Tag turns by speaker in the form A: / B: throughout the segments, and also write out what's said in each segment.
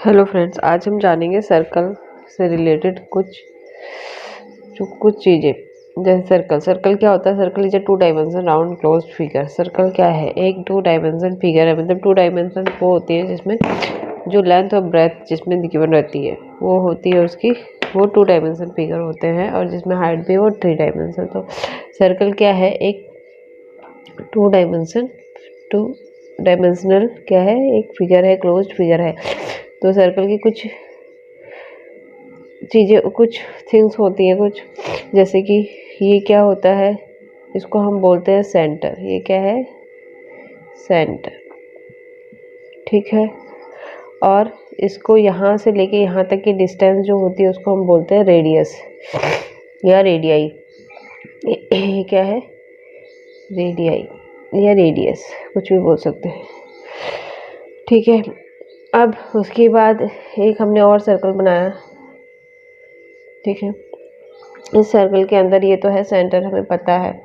A: Hello friends, आज हम जानेंगे सर्कल से रिलेटेड कुछ चीज़ें। जैसे सर्कल क्या होता है। Circle is a two dimension round closed figure. Circle क्या है? एक टू डायमेंशन फिगर है। मतलब टू डायमेंशन वो होती है जिसमें जो लेंथ और ब्रेथ जिसमें गिवन रहती है वो होती है उसकी, वो टू डायमेंशन फिगर होते हैं। और जिसमें हाइट भी वो थ्री डायमेंशन। तो सर्कल क्या है? एक टू डायमेंशनल क्या है? एक फिगर है, क्लोज्ड फिगर है। तो सर्कल की कुछ चीज़ें, कुछ थिंग्स होती हैं, कुछ जैसे कि ये क्या होता है, इसको हम बोलते हैं सेंटर। ये क्या है? सेंटर। ठीक है। और इसको यहाँ से लेके यहाँ तक की डिस्टेंस जो होती है उसको हम बोलते हैं रेडियस या रेडियाई। ये क्या है? रेडियाई या रेडियस, कुछ भी बोल सकते हैं। ठीक है। अब उसके बाद एक हमने और सर्कल बनाया। ठीक है। इस सर्कल के अंदर ये तो है सेंटर, हमें पता है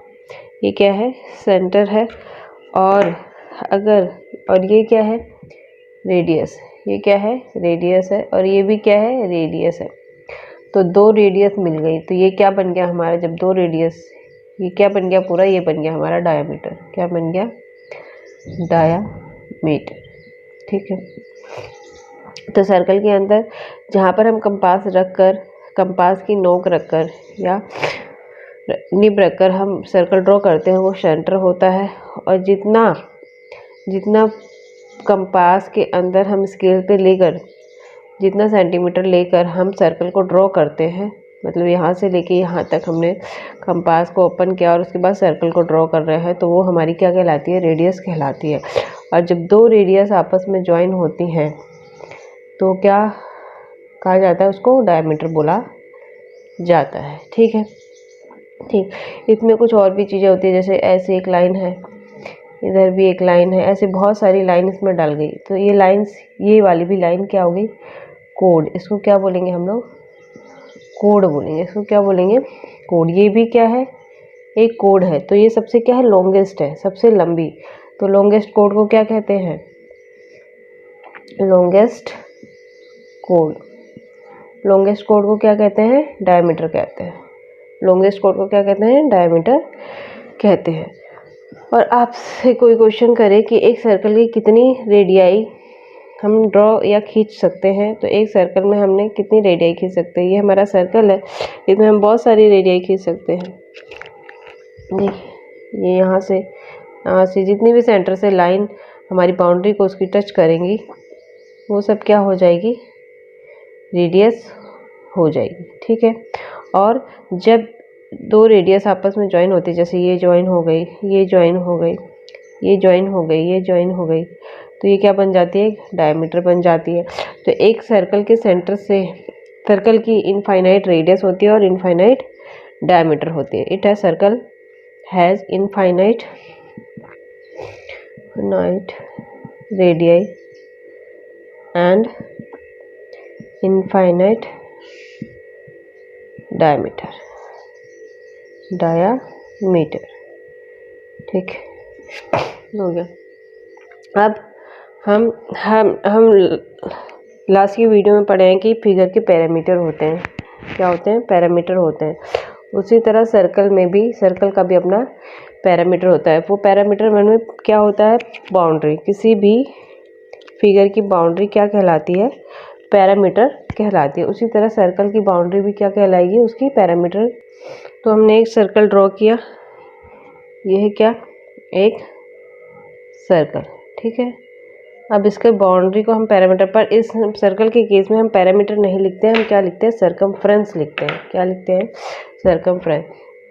A: ये क्या है? सेंटर है। और अगर, और ये क्या है? रेडियस। ये क्या है? रेडियस है। और ये भी क्या है? रेडियस है। तो दो रेडियस मिल गई। तो ये क्या बन गया हमारा? जब दो रेडियस, ये क्या बन गया पूरा? ये बन गया हमारा डायामीटर। क्या बन गया? डायामीटर। ठीक है। तो सर्कल के अंदर जहाँ पर हम कंपास की नोक रखकर या निब रखकर हम सर्कल ड्रॉ करते हैं वो सेंटर होता है। और जितना जितना कंपास के अंदर हम स्केल पे लेकर, जितना सेंटीमीटर लेकर हम सर्कल को ड्रॉ करते हैं, मतलब यहाँ से लेके यहाँ तक हमने कंपास को ओपन किया और उसके बाद सर्कल को ड्रॉ कर रहे हैं, तो वो हमारी क्या कहलाती है? रेडियस कहलाती है। और जब दो रेडियस आपस में ज्वाइन होती हैं तो क्या कहा जाता है? उसको डायमीटर बोला जाता है। ठीक है। ठीक। इसमें कुछ और भी चीज़ें होती है, जैसे ऐसे एक लाइन है, इधर भी एक लाइन है, ऐसे बहुत सारी लाइन इसमें डल गई। तो ये लाइंस, ये वाली भी लाइन क्या हो गई? कोड। इसको क्या बोलेंगे हम लोग? कोड बोलेंगे। इसको क्या बोलेंगे? कोड। ये भी क्या है? एक कोड है। तो ये सबसे क्या है? लॉन्गेस्ट है, सबसे लंबी। तो लॉन्गेस्ट कोड को क्या कहते हैं? Longest code. लॉन्गेस्ट कोड को क्या कहते हैं? डायमीटर कहते हैं। लॉन्गेस्ट कोड को क्या कहते हैं? डायमीटर कहते हैं। और आपसे कोई क्वेश्चन करे कि एक सर्कल की कितनी रेडियाई हम ड्रॉ या खींच सकते हैं, तो एक सर्कल में हमने कितनी रेडियाई खींच सकते हैं? ये हमारा सर्कल है, इसमें हम बहुत सारी रेडियाई खींच सकते हैं। देखिए, ये यहाँ से जितनी भी सेंटर से लाइन हमारी बाउंड्री को उसकी टच करेंगी वो सब क्या हो जाएगी? रेडियस हो जाएगी। ठीक है। और जब दो रेडियस आपस में ज्वाइन होती है, जैसे ये ज्वाइन हो गई, ये ज्वाइन हो गई, ये ज्वाइन हो गई, ये ज्वाइन हो गई, तो ये क्या बन जाती है? डायमीटर बन जाती है। तो एक सर्कल के सेंटर से, सर्कल की इनफाइनाइट रेडियस होती है और इनफाइनाइट डायमीटर होती है। इट है circle has infinite radii and infinite diameter। ठीक हो गया। अब हम लास्ट की वीडियो में पढ़े हैं कि फिगर के पैरामीटर होते हैं। क्या होते हैं? पैरामीटर होते हैं। उसी तरह सर्कल में भी, सर्कल का भी अपना पैरामीटर होता है। वो पैरामीटर में क्या होता है? बाउंड्री। किसी भी फिगर की बाउंड्री क्या कहलाती है? पैरामीटर कहलाती है। उसी तरह सर्कल की बाउंड्री भी क्या कहलाएगी? उसकी पैरामीटर। तो हमने एक सर्कल ड्रॉ किया, ये है क्या? एक सर्कल। ठीक है। अब इसके बाउंड्री को हम पैरामीटर, पर इस सर्कल के केस में हम पैरामीटर नहीं लिखते हैं, हम क्या लिखते हैं? सरकमफ्रेंस लिखते हैं। क्या लिखते हैं? सरकमफ्रेंस।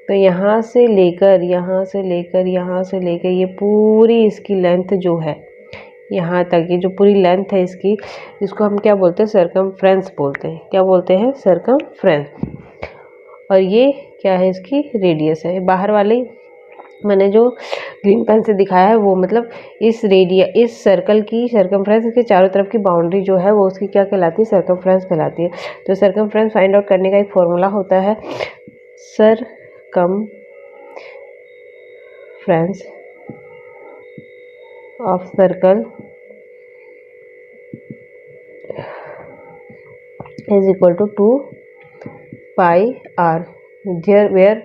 A: तो यहाँ से लेकर, यहाँ से लेकर, यहाँ से लेकर ये पूरी इसकी लेंथ जो है यहाँ तक, ये जो पूरी लेंथ है इसकी, इसको हम क्या बोलते हैं? सरकमफ्रेंस बोलते हैं। क्या बोलते हैं? सरकमफ्रेंस। और ये क्या है? इसकी रेडियस है। बाहर वाली मैंने जो ग्रीन पेन से दिखाया है वो मतलब इस सर्कल की सरकमफ्रेंस, इसके चारों तरफ की बाउंड्री जो है वो उसकी क्या कहलाती है? सरकमफ्रेंस कहलाती है। तो सरकमफ्रेंस फाइंड आउट करने का एक फॉर्मूला होता है, circumference of circle is equal to 2 pi r, where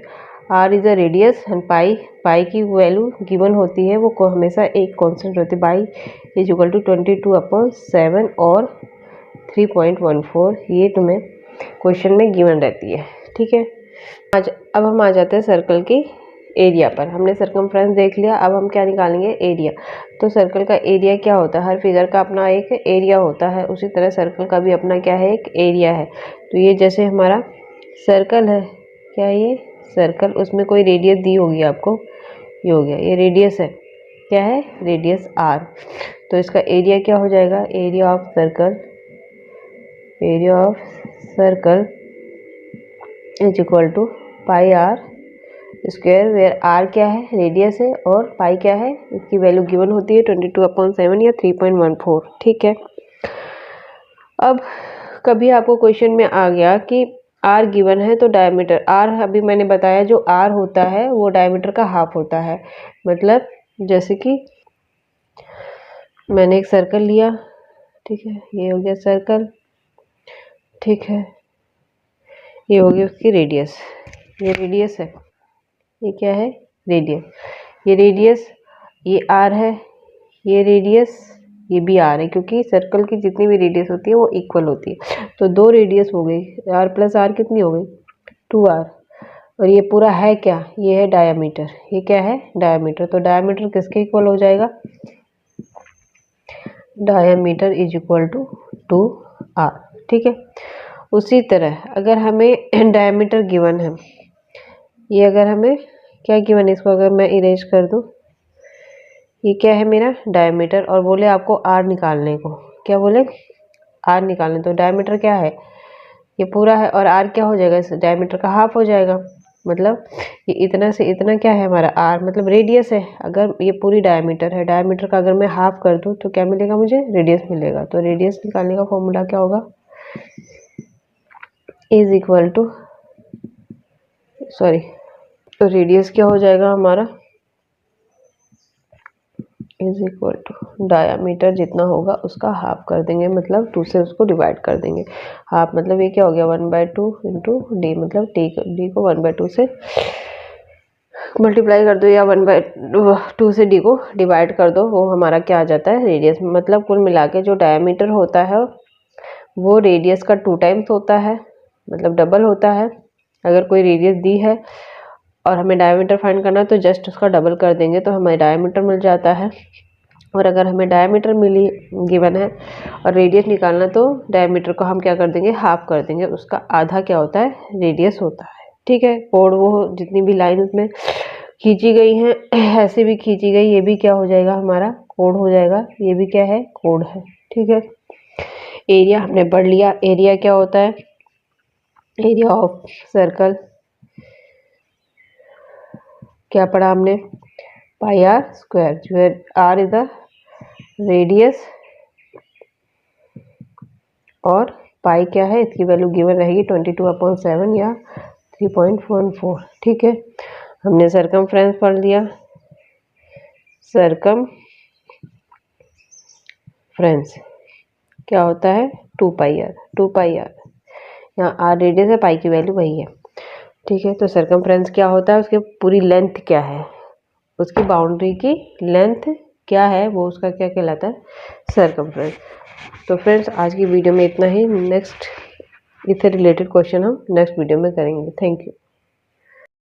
A: r is a radius and pi की वैल्यू गिवन होती है, वो हमेशा एक कांस्टेंट होती है। पाई इज इक्वल टू 22/7 और 3.14, ये तुम्हें क्वेश्चन में गिवन रहती है। ठीक है, अब हम आ जाते हैं सर्कल की एरिया पर। हमने सर्कमफ्रेंस देख लिया, अब हम क्या निकालेंगे, एरिया। तो सर्कल का एरिया क्या होता है, हर फिगर का अपना एक एरिया होता है, उसी तरह सर्कल का भी अपना क्या है, एक एरिया है। तो ये जैसे हमारा सर्कल है, क्या है ये सर्कल, उसमें कोई रेडियस दी होगी आपको, ये हो गया, ये रेडियस है, क्या है, रेडियस आर। तो इसका एरिया क्या हो जाएगा, area of circle is equal to pi r square, where r क्या है, रेडियस है, और पाई क्या है, इसकी वैल्यू गिवन होती है 22/7 या 3.14। ठीक है, अब कभी आपको क्वेश्चन में आ गया कि आर गिवन है तो डायमीटर आर, अभी मैंने बताया जो आर होता है वो डायमीटर का हाफ होता है। मतलब जैसे कि मैंने एक सर्कल लिया, ठीक है, ये हो गया सर्कल, ठीक है, ये हो गई उसकी रेडियस, ये रेडियस है, ये क्या है, रेडियस, ये रेडियस, ये आर है, ये रेडियस, ये भी आर है, क्योंकि सर्कल की जितनी भी रेडियस होती है वो इक्वल होती है। तो दो रेडियस हो गई, आर प्लस आर कितनी हो गई, 2r, और ये पूरा है क्या, ये है डायामीटर, ये क्या है, डायामीटर। तो डायामीटर किसके इक्वल हो जाएगा, diameter is equal to 2r। ठीक है, उसी तरह अगर हमें डायमीटर गिवन है, ये अगर हमें क्या गिवन है, इसको अगर मैं इरेज कर दूं, ये क्या है मेरा डायमीटर, और बोले आपको आर निकालने को, क्या बोले, आर निकालने, तो डायमीटर क्या है, ये पूरा है, और आर क्या हो जाएगा, इस डायमीटर का हाफ हो जाएगा। मतलब ये इतना से इतना क्या है हमारा आर, मतलब रेडियस है। अगर ये पूरी डायमीटर है, डायमीटर का अगर मैं हाफ कर दूं तो क्या मिलेगा मुझे, रेडियस मिलेगा। तो रेडियस निकालने का फॉर्मूला क्या होगा, इज इक्वल टू, सॉरी, तो रेडियस क्या हो जाएगा हमारा, इज इक्वल टू डायामीटर जितना होगा उसका हाफ कर देंगे, मतलब 2 से उसको डिवाइड कर देंगे। हाफ मतलब ये क्या हो गया, 1/2 इंटू डी, मतलब डी को 1/2 से मल्टीप्लाई कर दो, या 1/2 से डी को डिवाइड कर दो, वो हमारा क्या आ जाता है, रेडियस। मतलब कुल मिला के जो डायामीटर होता है वो रेडियस का 2 टाइम्स होता है, मतलब डबल होता है। अगर कोई रेडियस दी है और हमें डायमीटर फाइंड करना है तो जस्ट उसका डबल कर देंगे तो हमें डायमीटर मिल जाता है। और अगर हमें डायमीटर मिली गिवन है और रेडियस निकालना, तो डायमीटर को हम क्या कर देंगे, हाफ कर देंगे, उसका आधा क्या होता है, रेडियस होता है। ठीक है, कोड वो जितनी भी लाइन उसमें खींची गई हैं ऐसे भी खींची गई, ये भी क्या हो जाएगा हमारा, कोड हो जाएगा, ये भी क्या है, कोड है। ठीक है, एरिया हमने पढ़ लिया, एरिया क्या होता है, एरिया ऑफ सर्कल क्या पढ़ा हमने, pi r square, where r is the radius और पाई क्या है, इसकी वैल्यू गिवन रहेगी 22/7 या 3.14। ठीक है, हमने सर्कमफ्रेंस पढ़ लिया, सर्कमफ्रेंस क्या होता है, 2 पाई आर, यहाँ आर रेडियस है, पाई की वैल्यू वही है। ठीक है, तो सर्कमफ्रेंस क्या होता है, उसकी पूरी लेंथ क्या है, उसकी बाउंड्री की लेंथ क्या है, वो उसका क्या कहलाता है, सर्कमफ्रेंस। तो फ्रेंड्स आज की वीडियो में इतना ही, नेक्स्ट इससे रिलेटेड क्वेश्चन हम नेक्स्ट वीडियो में करेंगे। Thank you.